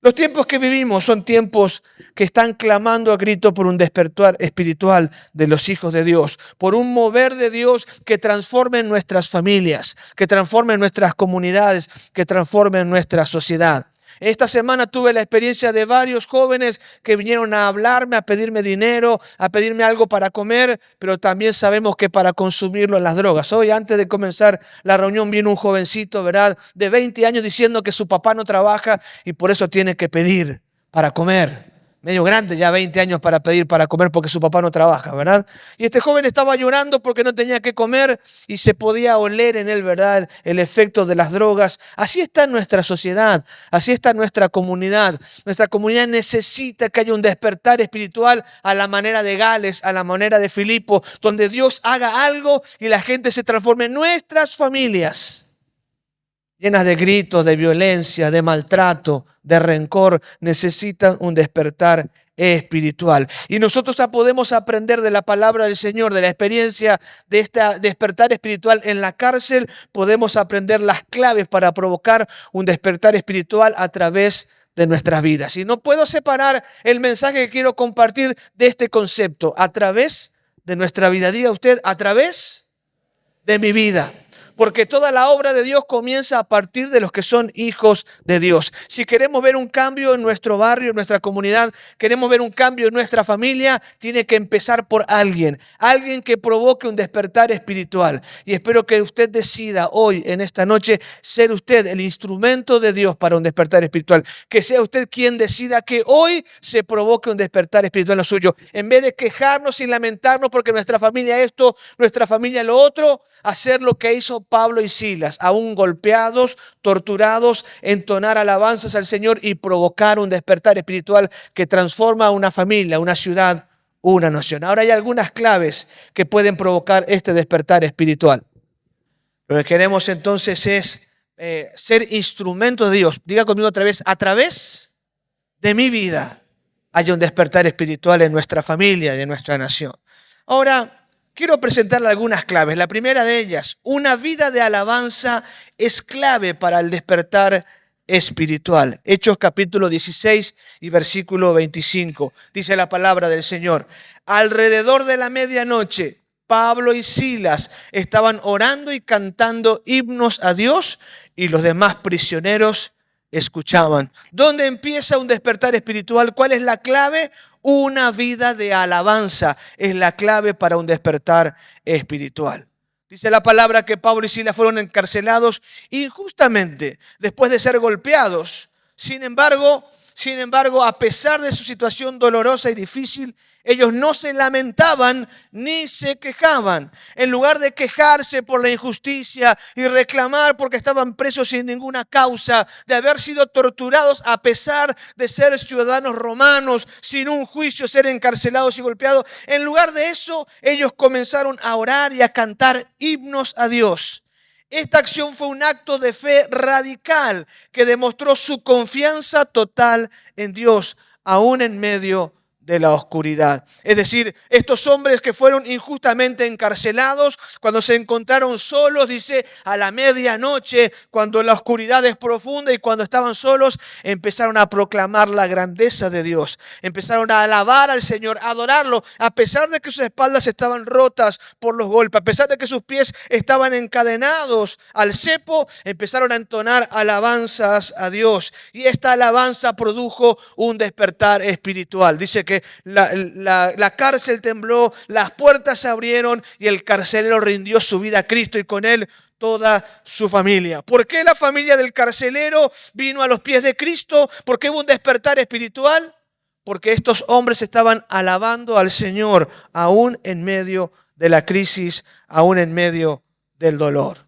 Los tiempos que vivimos son tiempos que están clamando a grito por un despertar espiritual de los hijos de Dios, por un mover de Dios que transforme nuestras familias, que transforme nuestras comunidades, que transforme nuestra sociedad. Esta semana tuve la experiencia de varios jóvenes que vinieron a hablarme, a pedirme dinero, a pedirme algo para comer, pero también sabemos que para consumirlo en las drogas. Hoy, antes de comenzar la reunión, vino un jovencito, ¿verdad?, de 20 años diciendo que su papá no trabaja y por eso tiene que pedir para comer. Medio grande ya, 20 años para pedir para comer porque su papá no trabaja, ¿verdad? Y este joven estaba llorando porque no tenía que comer y se podía oler en él, ¿verdad?, el efecto de las drogas. Así está nuestra sociedad, así está nuestra comunidad. Nuestra comunidad necesita que haya un despertar espiritual a la manera de Gales, a la manera de Filipo, donde Dios haga algo y la gente se transforme. Nuestras familias, llenas de gritos, de violencia, de maltrato, de rencor, necesitan un despertar espiritual. Y nosotros podemos aprender de la palabra del Señor, de la experiencia de este despertar espiritual en la cárcel. Podemos aprender las claves para provocar un despertar espiritual a través de nuestras vidas. Y no puedo separar el mensaje que quiero compartir de este concepto, a través de nuestra vida. Diga usted, a través de mi vida. Porque toda la obra de Dios comienza a partir de los que son hijos de Dios. Si queremos ver un cambio en nuestro barrio, en nuestra comunidad, queremos ver un cambio en nuestra familia, tiene que empezar por alguien que provoque un despertar espiritual. Y espero que usted decida hoy, en esta noche, ser usted el instrumento de Dios para un despertar espiritual. Que sea usted quien decida que hoy se provoque un despertar espiritual en lo suyo. En vez de quejarnos y lamentarnos porque nuestra familia esto, nuestra familia lo otro, hacer lo que hizo Pablo y Silas, aún golpeados, torturados, entonar alabanzas al Señor y provocar un despertar espiritual que transforma una familia, una ciudad, una nación. Ahora hay algunas claves que pueden provocar este despertar espiritual. Lo que queremos entonces es ser instrumentos de Dios. Diga conmigo otra vez, a través de mi vida hay un despertar espiritual en nuestra familia y en nuestra nación. Ahora, quiero presentarle algunas claves. La primera de ellas, una vida de alabanza es clave para el despertar espiritual. Hechos capítulo 16 y versículo 25. Dice la palabra del Señor. Alrededor de la medianoche, Pablo y Silas estaban orando y cantando himnos a Dios y los demás prisioneros escuchaban. ¿Dónde empieza un despertar espiritual? ¿Cuál es la clave? Una vida de alabanza es la clave para un despertar espiritual. Dice la palabra que Pablo y Silas fueron encarcelados injustamente después de ser golpeados. Sin embargo, a pesar de su situación dolorosa y difícil, ellos no se lamentaban ni se quejaban. En lugar de quejarse por la injusticia y reclamar porque estaban presos sin ninguna causa, de haber sido torturados a pesar de ser ciudadanos romanos, sin un juicio, ser encarcelados y golpeados, en lugar de eso, ellos comenzaron a orar y a cantar himnos a Dios. Esta acción fue un acto de fe radical que demostró su confianza total en Dios, aún en medio de la oscuridad. Es decir, estos hombres que fueron injustamente encarcelados, cuando se encontraron solos, dice, a la medianoche, cuando la oscuridad es profunda y cuando estaban solos, empezaron a proclamar la grandeza de Dios. Empezaron a alabar al Señor, a adorarlo, a pesar de que sus espaldas estaban rotas por los golpes, a pesar de que sus pies estaban encadenados al cepo, empezaron a entonar alabanzas a Dios. Y esta alabanza produjo un despertar espiritual. Dice que la cárcel tembló, las puertas se abrieron y el carcelero rindió su vida a Cristo y con él toda su familia. ¿Por qué la familia del carcelero vino a los pies de Cristo? ¿Por qué hubo un despertar espiritual? Porque estos hombres estaban alabando al Señor aún en medio de la crisis, aún en medio del dolor.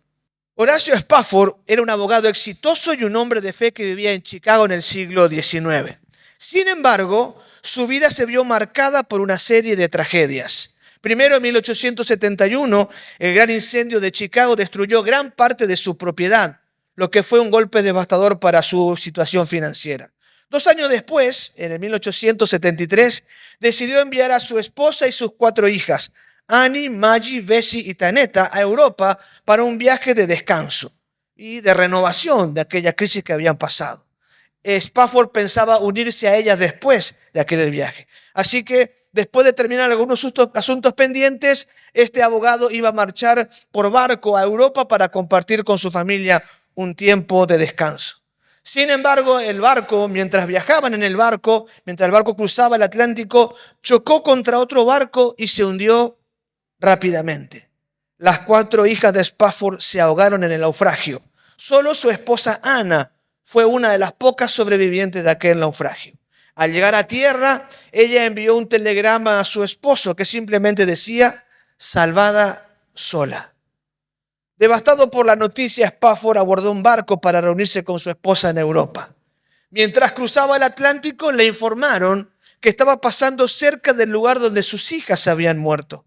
Horacio Spafford era un abogado exitoso y un hombre de fe que vivía en Chicago en el siglo XIX. Sin embargo, su vida se vio marcada por una serie de tragedias. Primero, en 1871, el gran incendio de Chicago destruyó gran parte de su propiedad, lo que fue un golpe devastador para su situación financiera. 2 años después, en el 1873, decidió enviar a su esposa y sus 4 hijas, Annie, Maggie, Bessie y Tanetta, a Europa para un viaje de descanso y de renovación de aquella crisis que habían pasado. Spafford pensaba unirse a ella después de aquel viaje. Así que después de terminar algunos asuntos pendientes, este abogado iba a marchar por barco a Europa para compartir con su familia un tiempo de descanso. Sin embargo, el barco, mientras viajaban en el barco, mientras el barco cruzaba el Atlántico, chocó contra otro barco y se hundió rápidamente. Las 4 hijas de Spafford se ahogaron en el naufragio. Solo su esposa Ana fue una de las pocas sobrevivientes de aquel naufragio. Al llegar a tierra, ella envió un telegrama a su esposo que simplemente decía, salvada sola. Devastado por la noticia, Spafford abordó un barco para reunirse con su esposa en Europa. Mientras cruzaba el Atlántico, le informaron que estaba pasando cerca del lugar donde sus hijas habían muerto.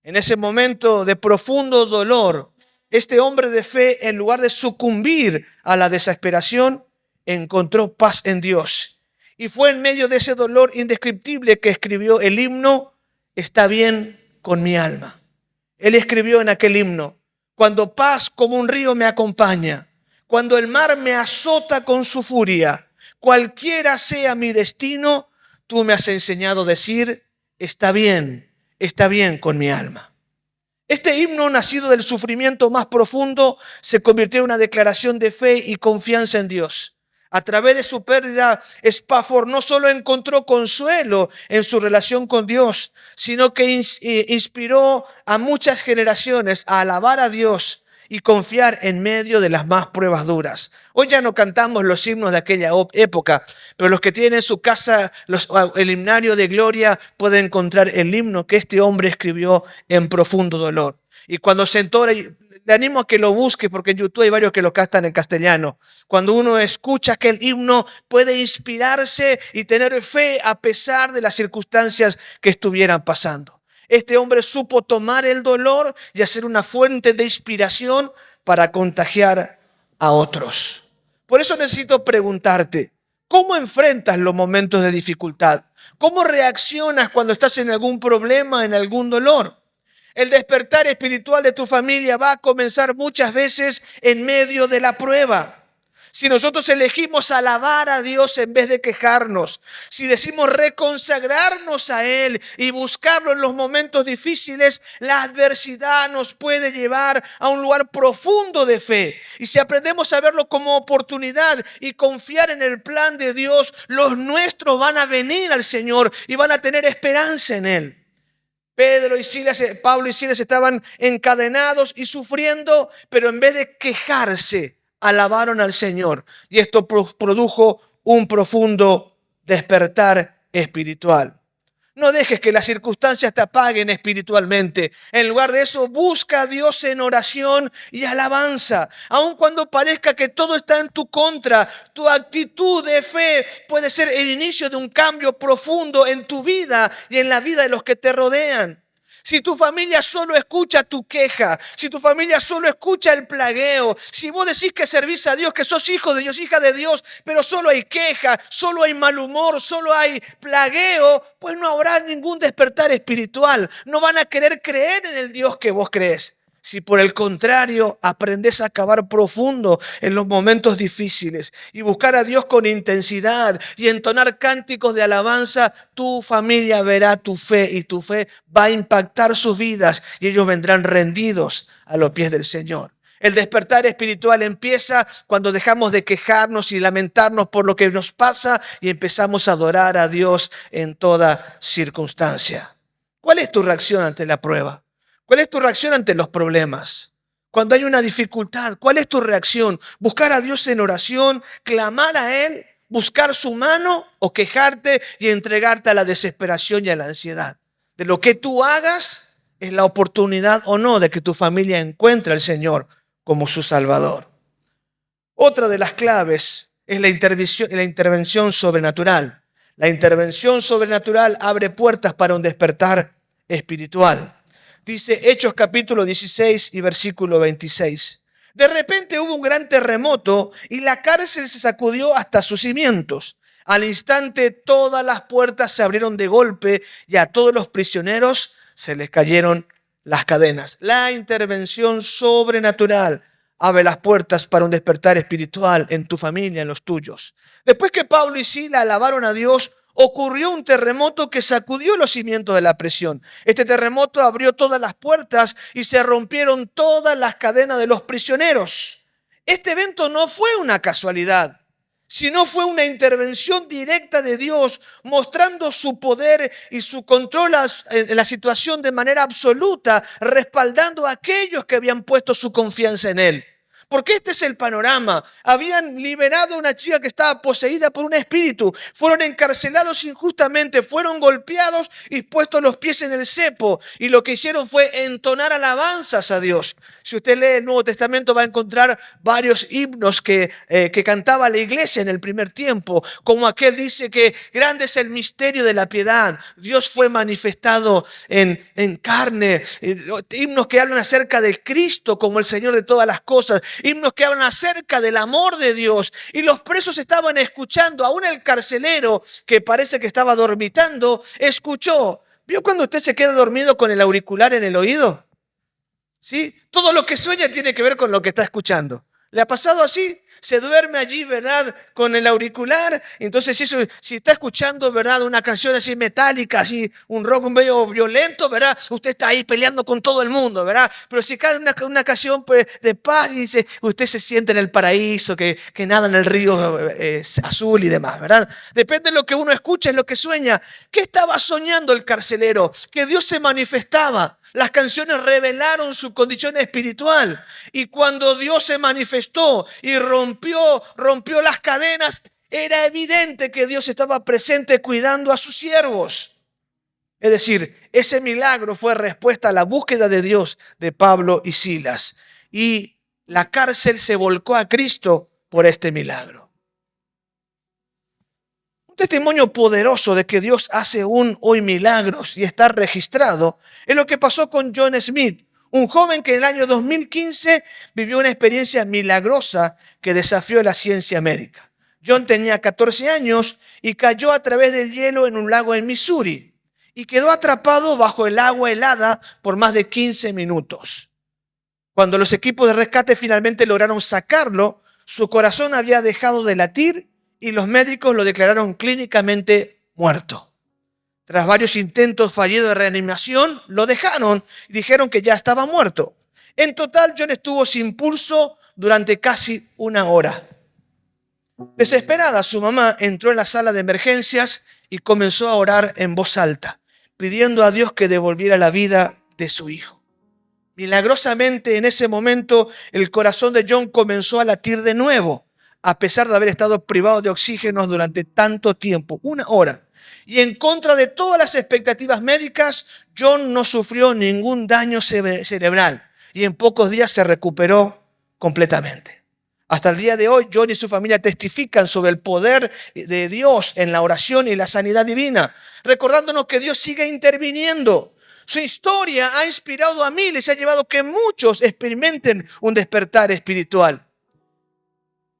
En ese momento de profundo dolor, este hombre de fe, en lugar de sucumbir a la desesperación, encontró paz en Dios. Y fue en medio de ese dolor indescriptible que escribió el himno, Está bien con mi alma. Él escribió en aquel himno, cuando paz como un río me acompaña, cuando el mar me azota con su furia, cualquiera sea mi destino, tú me has enseñado a decir, está bien con mi alma. Este himno, nacido del sufrimiento más profundo, se convirtió en una declaración de fe y confianza en Dios. A través de su pérdida, Spafford no solo encontró consuelo en su relación con Dios, sino que inspiró a muchas generaciones a alabar a Dios y confiar en medio de las más pruebas duras. Hoy ya no cantamos los himnos de aquella época, pero los que tienen en su casa el himnario de gloria pueden encontrar el himno que este hombre escribió en profundo dolor. Y cuando se entona, le animo a que lo busque porque en YouTube hay varios que lo cantan en castellano. Cuando uno escucha aquel himno puede inspirarse y tener fe a pesar de las circunstancias que estuvieran pasando. Este hombre supo tomar el dolor y hacer una fuente de inspiración para contagiar a otros. Por eso necesito preguntarte, ¿cómo enfrentas los momentos de dificultad? ¿Cómo reaccionas cuando estás en algún problema, en algún dolor? El despertar espiritual de tu familia va a comenzar muchas veces en medio de la prueba. Si nosotros elegimos alabar a Dios en vez de quejarnos, si decimos reconsagrarnos a Él y buscarlo en los momentos difíciles, la adversidad nos puede llevar a un lugar profundo de fe. Y si aprendemos a verlo como oportunidad y confiar en el plan de Dios, los nuestros van a venir al Señor y van a tener esperanza en Él. Pablo y Silas estaban encadenados y sufriendo, pero en vez de quejarse, alabaron al Señor. Y esto produjo un profundo despertar espiritual. No dejes que las circunstancias te apaguen espiritualmente. En lugar de eso, busca a Dios en oración y alabanza. Aun cuando parezca que todo está en tu contra, tu actitud de fe puede ser el inicio de un cambio profundo en tu vida y en la vida de los que te rodean. Si tu familia solo escucha tu queja, si tu familia solo escucha el plagueo, si vos decís que servís a Dios, que sos hijo de Dios, hija de Dios, pero solo hay queja, solo hay mal humor, solo hay plagueo, pues no habrá ningún despertar espiritual. No van a querer creer en el Dios que vos crees. Si por el contrario aprendés a cavar profundo en los momentos difíciles y buscar a Dios con intensidad y entonar cánticos de alabanza, tu familia verá tu fe y tu fe va a impactar sus vidas y ellos vendrán rendidos a los pies del Señor. El despertar espiritual empieza cuando dejamos de quejarnos y lamentarnos por lo que nos pasa y empezamos a adorar a Dios en toda circunstancia. ¿Cuál es tu reacción ante la prueba? ¿Cuál es tu reacción ante los problemas? Cuando hay una dificultad, ¿cuál es tu reacción? ¿Buscar a Dios en oración, clamar a Él, buscar su mano o quejarte y entregarte a la desesperación y a la ansiedad? De lo que tú hagas es la oportunidad o no de que tu familia encuentre al Señor como su Salvador. Otra de las claves es la intervención sobrenatural. La intervención sobrenatural abre puertas para un despertar espiritual. Dice Hechos capítulo 16 y versículo 26. De repente hubo un gran terremoto y la cárcel se sacudió hasta sus cimientos. Al instante todas las puertas se abrieron de golpe y a todos los prisioneros se les cayeron las cadenas. La intervención sobrenatural abre las puertas para un despertar espiritual en tu familia, en los tuyos. Después que Pablo y Silas alabaron a Dios, ocurrió un terremoto que sacudió los cimientos de la prisión. Este terremoto abrió todas las puertas y se rompieron todas las cadenas de los prisioneros. Este evento no fue una casualidad, sino fue una intervención directa de Dios, mostrando su poder y su control en la situación de manera absoluta, respaldando a aquellos que habían puesto su confianza en Él. Porque este es el panorama. Habían liberado a una chica que estaba poseída por un espíritu. Fueron encarcelados injustamente, fueron golpeados y puestos los pies en el cepo. Y lo que hicieron fue entonar alabanzas a Dios. Si usted lee el Nuevo Testamento va a encontrar varios himnos que cantaba la iglesia en el primer tiempo. Como aquel dice que grande es el misterio de la piedad. Dios fue manifestado en carne. Himnos que hablan acerca de Cristo como el Señor de todas las cosas. Himnos que hablan acerca del amor de Dios. Y los presos estaban escuchando. Aún el carcelero, que parece que estaba dormitando, escuchó. ¿Vio cuando usted se queda dormido con el auricular en el oído? ¿Sí? Todo lo que sueña tiene que ver con lo que está escuchando. ¿Le ha pasado así? Se duerme allí, ¿verdad? Con el auricular. Entonces, si está escuchando, ¿verdad? Una canción así metálica, así un rock medio violento, ¿verdad? Usted está ahí peleando con todo el mundo, ¿verdad? Pero si cae una canción pues, de paz, y dice, usted se siente en el paraíso, que nada en el río azul y demás, ¿verdad? Depende de lo que uno escucha, es lo que sueña. ¿Qué estaba soñando el carcelero? Que Dios se manifestaba. Las canciones revelaron su condición espiritual. Y cuando Dios se manifestó y rompió las cadenas, era evidente que Dios estaba presente cuidando a sus siervos. Es decir, ese milagro fue respuesta a la búsqueda de Dios de Pablo y Silas. Y la cárcel se volcó a Cristo por este milagro. Un testimonio poderoso de que Dios hace aún hoy milagros y está registrado es lo que pasó con John Smith, un joven que en el año 2015 vivió una experiencia milagrosa que desafió la ciencia médica. John tenía 14 años y cayó a través del hielo en un lago en Missouri y quedó atrapado bajo el agua helada por más de 15 minutos. Cuando los equipos de rescate finalmente lograron sacarlo, su corazón había dejado de latir y los médicos lo declararon clínicamente muerto. Tras varios intentos fallidos de reanimación, lo dejaron y dijeron que ya estaba muerto. En total, John estuvo sin pulso durante casi una hora. Desesperada, su mamá entró en la sala de emergencias y comenzó a orar en voz alta, pidiendo a Dios que devolviera la vida de su hijo. Milagrosamente, en ese momento, el corazón de John comenzó a latir de nuevo, a pesar de haber estado privado de oxígeno durante tanto tiempo, una hora. Y en contra de todas las expectativas médicas, John no sufrió ningún daño cerebral y en pocos días se recuperó completamente. Hasta el día de hoy, John y su familia testifican sobre el poder de Dios en la oración y la sanidad divina, recordándonos que Dios sigue interviniendo. Su historia ha inspirado a miles y ha llevado a que muchos experimenten un despertar espiritual.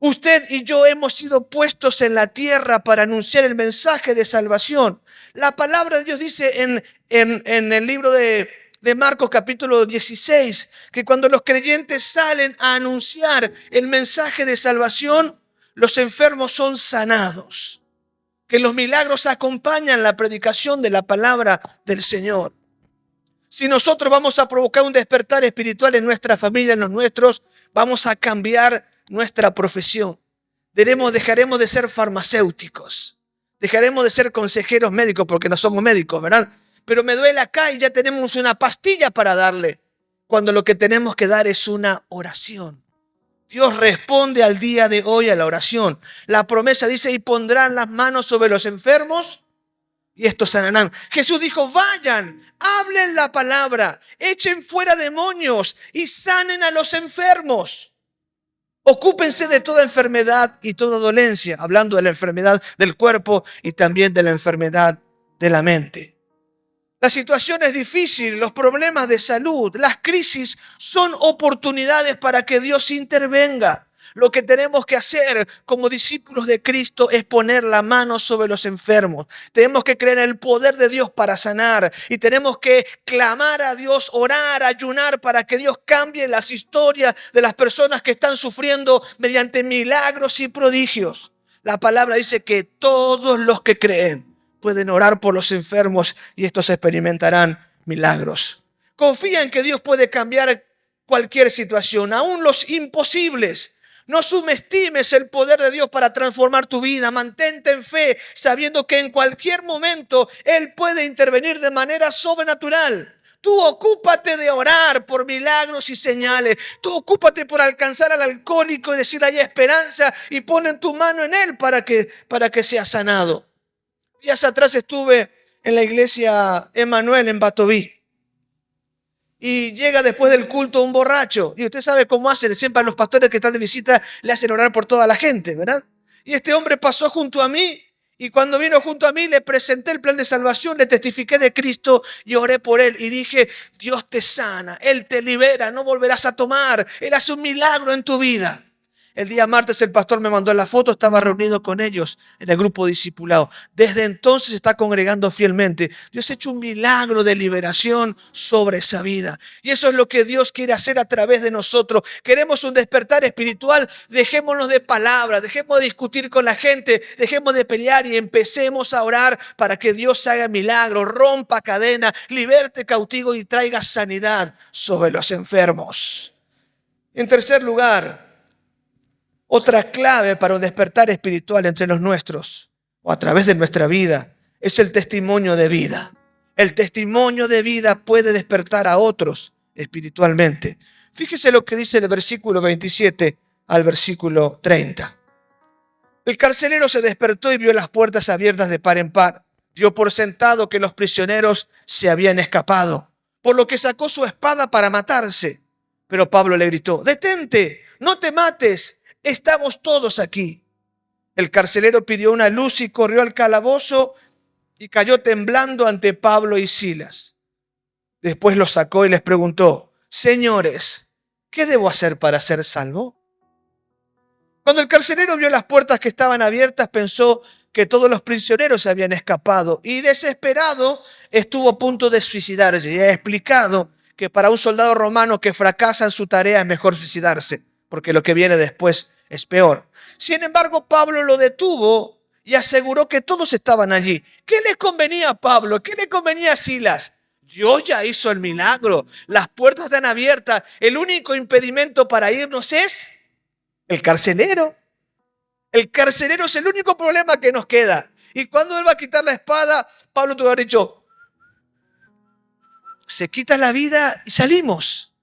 Usted y yo hemos sido puestos en la tierra para anunciar el mensaje de salvación. La palabra de Dios dice en el libro de Marcos capítulo 16, que cuando los creyentes salen a anunciar el mensaje de salvación, los enfermos son sanados. Que los milagros acompañan la predicación de la palabra del Señor. Si nosotros vamos a provocar un despertar espiritual en nuestra familia, en los nuestros, vamos a cambiar nuestra profesión. Dejaremos de ser farmacéuticos. Dejaremos de ser consejeros médicos porque no somos médicos, ¿verdad? Pero me duele acá y ya tenemos una pastilla para darle. Cuando lo que tenemos que dar es una oración. Dios responde al día de hoy a la oración. La promesa dice, y pondrán las manos sobre los enfermos y estos sanarán. Jesús dijo, vayan, hablen la palabra, echen fuera demonios y sanen a los enfermos. Ocúpense de toda enfermedad y toda dolencia, hablando de la enfermedad del cuerpo y también de la enfermedad de la mente. La situación es difícil, los problemas de salud, las crisis son oportunidades para que Dios intervenga. Lo que tenemos que hacer como discípulos de Cristo es poner la mano sobre los enfermos. Tenemos que creer en el poder de Dios para sanar y tenemos que clamar a Dios, orar, ayunar para que Dios cambie las historias de las personas que están sufriendo mediante milagros y prodigios. La palabra dice que todos los que creen pueden orar por los enfermos y estos experimentarán milagros. Confía en que Dios puede cambiar cualquier situación, aún los imposibles. No subestimes el poder de Dios para transformar tu vida. Mantente en fe, sabiendo que en cualquier momento Él puede intervenir de manera sobrenatural. Tú ocúpate de orar por milagros y señales. Tú ocúpate por alcanzar al alcohólico y decir hay esperanza y pon tu mano en él para que sea sanado. Días atrás estuve en la iglesia Emmanuel en Batoví. Y llega después del culto un borracho. Y usted sabe cómo hacen. Siempre a los pastores que están de visita le hacen orar por toda la gente, ¿verdad? Y este hombre pasó junto a mí. Y cuando vino junto a mí le presenté el plan de salvación, le testifiqué de Cristo y oré por él. Y dije, Dios te sana, Él te libera, no volverás a tomar. Él hace un milagro en tu vida. El día martes el pastor me mandó la foto, estaba reunido con ellos en el grupo discipulado. Desde entonces se está congregando fielmente. Dios ha hecho un milagro de liberación sobre esa vida. Y eso es lo que Dios quiere hacer a través de nosotros. Queremos un despertar espiritual, dejémonos de palabras, dejemos de discutir con la gente, dejemos de pelear y empecemos a orar para que Dios haga milagros, rompa cadenas, liberte cautivo y traiga sanidad sobre los enfermos. En tercer lugar, otra clave para un despertar espiritual entre los nuestros o a través de nuestra vida es el testimonio de vida. El testimonio de vida puede despertar a otros espiritualmente. Fíjese lo que dice el versículo 27 al versículo 30. El carcelero se despertó y vio las puertas abiertas de par en par. Dio por sentado que los prisioneros se habían escapado, por lo que sacó su espada para matarse. Pero Pablo le gritó, «Detente, no te mates. Estamos todos aquí». El carcelero pidió una luz y corrió al calabozo y cayó temblando ante Pablo y Silas. Después los sacó y les preguntó, «Señores, ¿qué debo hacer para ser salvo?». Cuando el carcelero vio las puertas que estaban abiertas, pensó que todos los prisioneros se habían escapado y desesperado estuvo a punto de suicidarse. Y ha explicado que para un soldado romano que fracasa en su tarea es mejor suicidarse, porque lo que viene después es peor. Sin embargo, Pablo lo detuvo y aseguró que todos estaban allí. ¿Qué le convenía a Pablo? ¿Qué le convenía a Silas? Dios ya hizo el milagro. Las puertas están abiertas. El único impedimento para irnos es el carcelero. El carcelero es el único problema que nos queda. Y cuando él va a quitar la espada, Pablo tuvo que haber dicho, se quita la vida y salimos.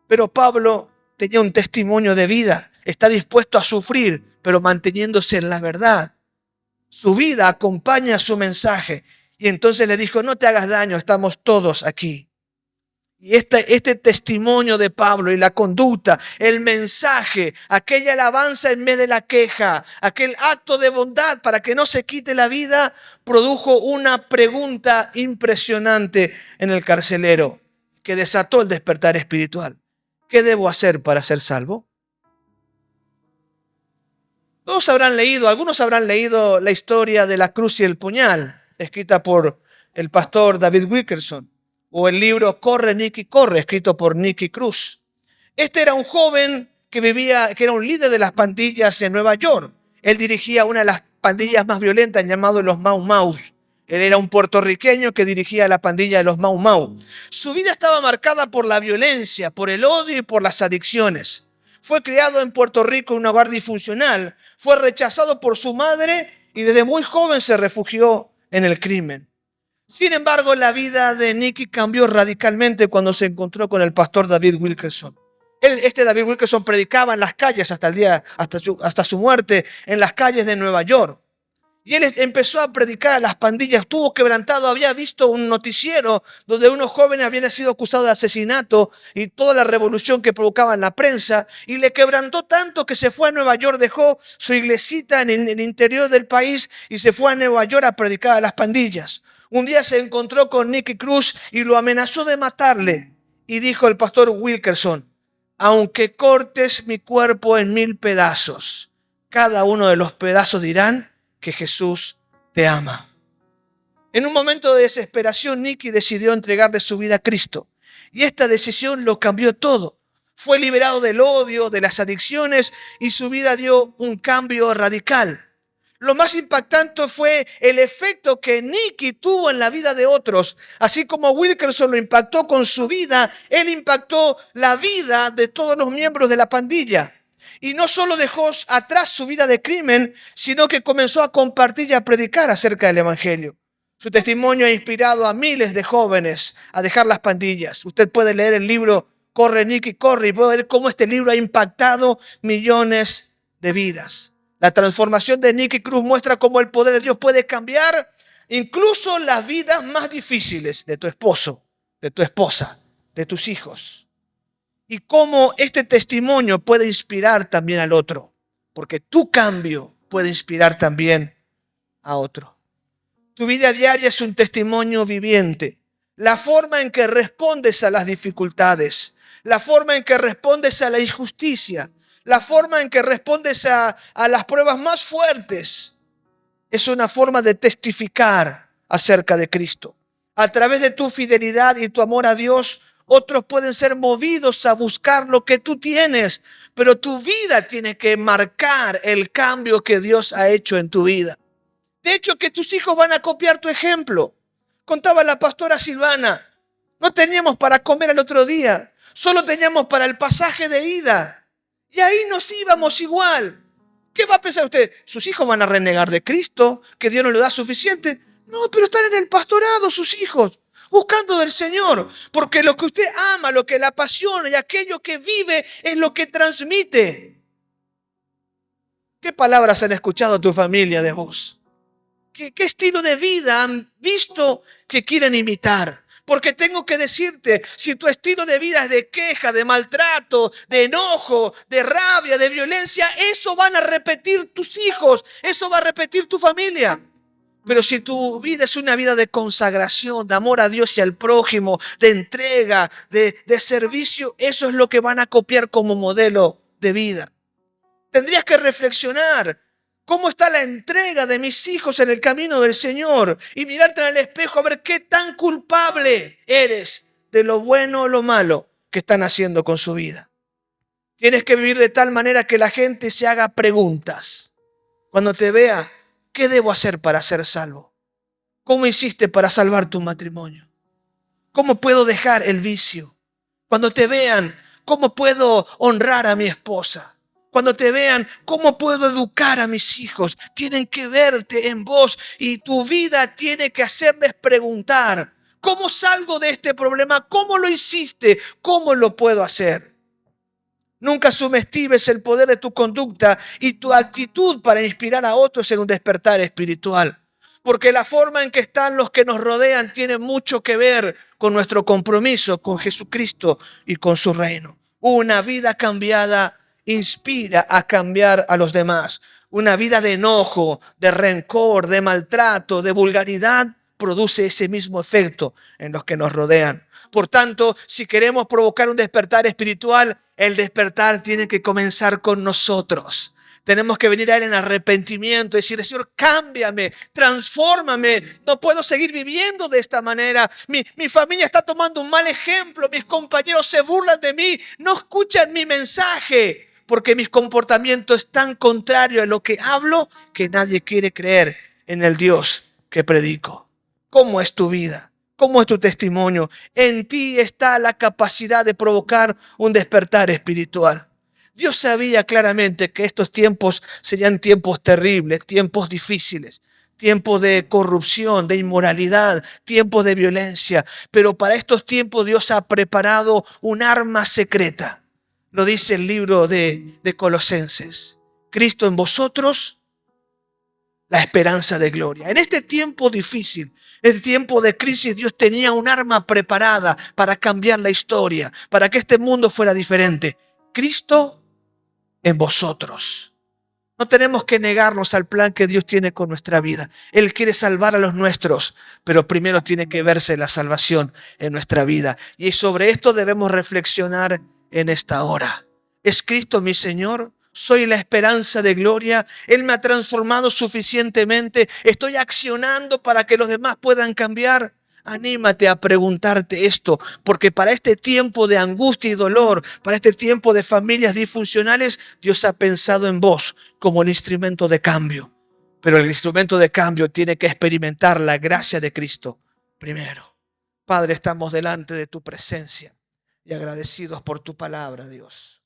Pero Pablo tenía un testimonio de vida. Está dispuesto a sufrir, pero manteniéndose en la verdad. Su vida acompaña su mensaje. Y entonces le dijo, no te hagas daño, estamos todos aquí. Y este testimonio de Pablo y la conducta, el mensaje, aquella alabanza en vez de la queja, aquel acto de bondad para que no se quite la vida, produjo una pregunta impresionante en el carcelero que desató el despertar espiritual. ¿Qué debo hacer para ser salvo? Algunos habrán leído la historia de la cruz y el puñal, escrita por el pastor David Wilkerson, o el libro Corre, Nicky, corre, escrito por Nicky Cruz. Este era un joven que era un líder de las pandillas en Nueva York. Él dirigía una de las pandillas más violentas llamadas los Mau Mau. Él era un puertorriqueño que dirigía la pandilla de los Mau Mau. Su vida estaba marcada por la violencia, por el odio y por las adicciones. Fue criado en Puerto Rico en un hogar disfuncional. Fue rechazado por su madre y desde muy joven se refugió en el crimen. Sin embargo, la vida de Nicky cambió radicalmente cuando se encontró con el pastor David Wilkerson. David Wilkerson predicaba en las calles hasta su muerte, en las calles de Nueva York. Y él empezó a predicar a las pandillas, estuvo quebrantado, había visto un noticiero donde unos jóvenes habían sido acusados de asesinato y toda la revolución que provocaba en la prensa, y le quebrantó tanto que se fue a Nueva York, dejó su iglesita en el interior del país y se fue a Nueva York a predicar a las pandillas. Un día se encontró con Nicky Cruz y lo amenazó de matarle. Y dijo el pastor Wilkerson, aunque cortes mi cuerpo en 1000 pedazos, cada uno de los pedazos dirán que Jesús te ama. En un momento de desesperación, Nicky decidió entregarle su vida a Cristo. Y esta decisión lo cambió todo. Fue liberado del odio, de las adicciones, y su vida dio un cambio radical. Lo más impactante fue el efecto que Nicky tuvo en la vida de otros. Así como Wilkerson lo impactó con su vida, él impactó la vida de todos los miembros de la pandilla. Y no solo dejó atrás su vida de crimen, sino que comenzó a compartir y a predicar acerca del evangelio. Su testimonio ha inspirado a miles de jóvenes a dejar las pandillas. Usted puede leer el libro Corre, Nicky, corre, y puede ver cómo este libro ha impactado millones de vidas. La transformación de Nicky Cruz muestra cómo el poder de Dios puede cambiar incluso las vidas más difíciles de tu esposo, de tu esposa, de tus hijos. Y cómo este testimonio puede inspirar también al otro, porque tu cambio puede inspirar también a otro. Tu vida diaria es un testimonio viviente. La forma en que respondes a las dificultades, la forma en que respondes a la injusticia, la forma en que respondes a las pruebas más fuertes, es una forma de testificar acerca de Cristo. A través de tu fidelidad y tu amor a Dios, otros pueden ser movidos a buscar lo que tú tienes, pero tu vida tiene que marcar el cambio que Dios ha hecho en tu vida. De hecho, que tus hijos van a copiar tu ejemplo. Contaba la pastora Silvana, no teníamos para comer el otro día, solo teníamos para el pasaje de ida. Y ahí nos íbamos igual. ¿Qué va a pensar usted? ¿Sus hijos van a renegar de Cristo? ¿Que Dios no le da suficiente? No, pero están en el pastorado sus hijos, buscando del Señor. Porque lo que usted ama, lo que le apasiona y aquello que vive es lo que transmite. ¿Qué palabras han escuchado tu familia de vos? ¿Qué estilo de vida han visto que quieren imitar? Porque tengo que decirte, si tu estilo de vida es de queja, de maltrato, de enojo, de rabia, de violencia, eso van a repetir tus hijos, eso va a repetir tu familia. Pero si tu vida es una vida de consagración, de amor a Dios y al prójimo, de entrega, de servicio, eso es lo que van a copiar como modelo de vida. Tendrías que reflexionar. ¿Cómo está la entrega de mis hijos en el camino del Señor? Y mirarte en el espejo a ver qué tan culpable eres de lo bueno o lo malo que están haciendo con su vida. Tienes que vivir de tal manera que la gente se haga preguntas. Cuando te vea, ¿qué debo hacer para ser salvo? ¿Cómo hiciste para salvar tu matrimonio? ¿Cómo puedo dejar el vicio? Cuando te vean, ¿cómo puedo honrar a mi esposa? Cuando te vean, ¿cómo puedo educar a mis hijos? Tienen que verte en vos y tu vida tiene que hacerles preguntar, ¿cómo salgo de este problema? ¿Cómo lo hiciste? ¿Cómo lo puedo hacer? Nunca subestimes el poder de tu conducta y tu actitud para inspirar a otros en un despertar espiritual. Porque la forma en que están los que nos rodean tiene mucho que ver con nuestro compromiso con Jesucristo y con su reino. Una vida cambiada inspira a cambiar a los demás. Una vida de enojo, de rencor, de maltrato, de vulgaridad produce ese mismo efecto en los que nos rodean. Por tanto, si queremos provocar un despertar espiritual, el despertar tiene que comenzar con nosotros. Tenemos que venir a Él en arrepentimiento, decir, Señor, cámbiame, transfórmame, no puedo seguir viviendo de esta manera. Mi familia está tomando un mal ejemplo, mis compañeros se burlan de mí, no escuchan mi mensaje, porque mis comportamientos es tan contrario a lo que hablo que nadie quiere creer en el Dios que predico. ¿Cómo es tu vida? ¿Cómo es tu testimonio? En ti está la capacidad de provocar un despertar espiritual. Dios sabía claramente que estos tiempos serían tiempos terribles, tiempos difíciles, tiempos de corrupción, de inmoralidad, tiempos de violencia. Pero para estos tiempos Dios ha preparado un arma secreta. Lo dice el libro de Colosenses. Cristo en vosotros, la esperanza de gloria. En este tiempo difícil, en este tiempo de crisis, Dios tenía un arma preparada para cambiar la historia, para que este mundo fuera diferente. Cristo en vosotros. No tenemos que negarnos al plan que Dios tiene con nuestra vida. Él quiere salvar a los nuestros, pero primero tiene que verse la salvación en nuestra vida. Y sobre esto debemos reflexionar en esta hora. ¿Es Cristo mi Señor? ¿Soy la esperanza de gloria? ¿Él me ha transformado suficientemente? ¿Estoy accionando para que los demás puedan cambiar? Anímate a preguntarte esto, porque para este tiempo de angustia y dolor, para este tiempo de familias disfuncionales, Dios ha pensado en vos como el instrumento de cambio. Pero el instrumento de cambio tiene que experimentar la gracia de Cristo primero. Padre, estamos delante de tu presencia y agradecidos por tu palabra, Dios.